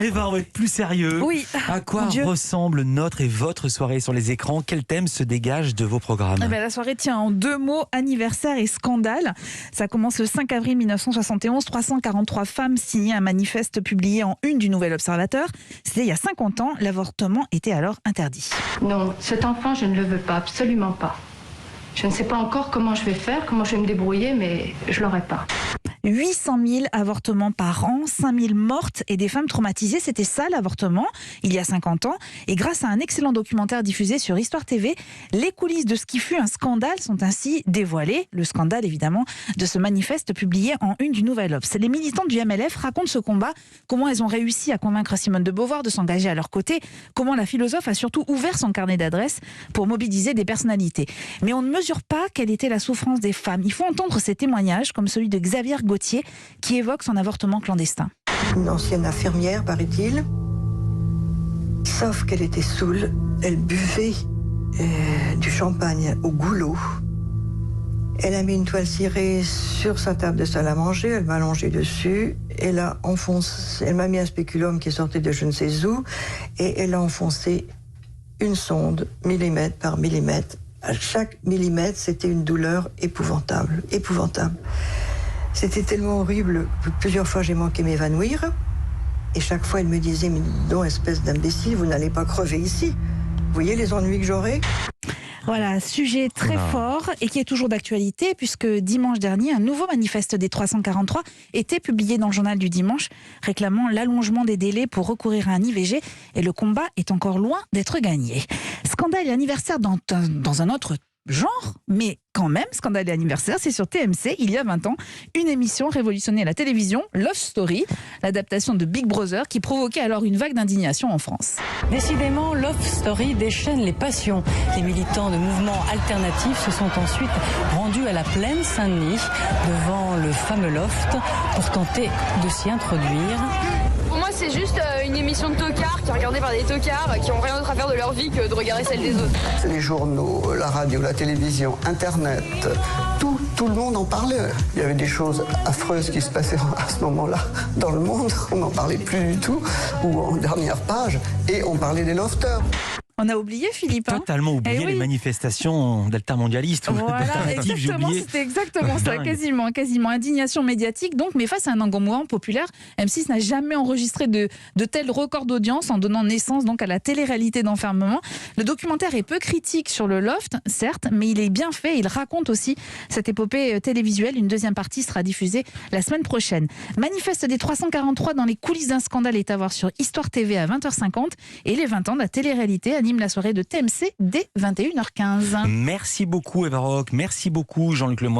Eva, on va être plus sérieux. Oui. À quoi Mon Dieu. ressemble notre et votre soirée sur les écrans? Quel thème se dégage de vos programmes? La soirée tient en 2 mots, anniversaire et scandale. Ça commence le 5 avril 1971. 343 femmes signaient un manifeste publié en une du Nouvel Observateur. C'était il y a 50 ans. L'avortement était alors interdit. Non, cet enfant, je ne le veux pas, absolument pas. Je ne sais pas encore comment je vais faire, comment je vais me débrouiller, mais je l'aurai pas. 800 000 avortements par an, 5 000 mortes et des femmes traumatisées. C'était ça l'avortement, il y a 50 ans. Et grâce à un excellent documentaire diffusé sur Histoire TV, les coulisses de ce qui fut un scandale sont ainsi dévoilées. Le scandale, évidemment, de ce manifeste publié en une du Nouvel Obs. Les militantes du MLF racontent ce combat, comment elles ont réussi à convaincre Simone de Beauvoir de s'engager à leur côté, comment la philosophe a surtout ouvert son carnet d'adresses pour mobiliser des personnalités. Mais on ne mesure pas quelle était la souffrance des femmes. Il faut entendre ces témoignages, comme celui de Xavier Gauthier, qui évoque son avortement clandestin. Une ancienne infirmière, paraît-il. Sauf qu'elle était saoule, elle buvait du champagne au goulot. Elle a mis une toile cirée sur sa table de salle à manger, elle m'a allongé dessus, elle m'a mis un spéculum qui sortait de je ne sais où, et elle a enfoncé une sonde, millimètre par millimètre. À chaque millimètre, c'était une douleur épouvantable, épouvantable. C'était tellement horrible que plusieurs fois j'ai manqué m'évanouir. Et chaque fois, elle me disait, mais non, espèce d'imbécile, vous n'allez pas crever ici. Vous voyez les ennuis que j'aurai? Voilà, sujet très fort et qui est toujours d'actualité puisque dimanche dernier, un nouveau manifeste des 343 était publié dans le journal du dimanche réclamant l'allongement des délais pour recourir à un IVG et le combat est encore loin d'être gagné. Scandale et anniversaire dans un autre genre, mais quand même, Scandale et anniversaire, c'est sur TMC, il y a 20 ans, une émission révolutionnait la télévision, Love Story, l'adaptation de Big Brother qui provoquait alors une vague d'indignation en France. Décidément, Love Story déchaîne les passions. Les militants de mouvements alternatifs se sont ensuite rendus à la plaine Saint-Denis, devant le fameux loft, pour tenter de s'y introduire. Pour moi, c'est juste une émission de tocards qui est regardée par des tocards qui n'ont rien d'autre à faire de leur vie que de regarder celle des autres. Les journaux, la radio, la télévision, Internet, tout le monde en parlait. Il y avait des choses affreuses qui se passaient à ce moment-là dans le monde. On n'en parlait plus du tout, ou en dernière page, et on parlait des lofters. On a oublié, Philippe. Totalement oublié les manifestations d'altermondialistes. Voilà, exactement, c'était exactement ça, quasiment. Indignation médiatique, donc, mais face à un engouement populaire, M6 n'a jamais enregistré de tels records d'audience en donnant naissance donc à la télé-réalité d'enfermement. Le documentaire est peu critique sur le loft, certes, mais il est bien fait. Il raconte aussi cette épopée télévisuelle. Une deuxième partie sera diffusée la semaine prochaine. Manifeste des 343 dans les coulisses d'un scandale est à voir sur Histoire TV à 20h50 et les 20 ans de la télé-réalité anime la soirée de TMC dès 21h15. Merci beaucoup Eva Rock, merci beaucoup Jean-Luc Lemoyne.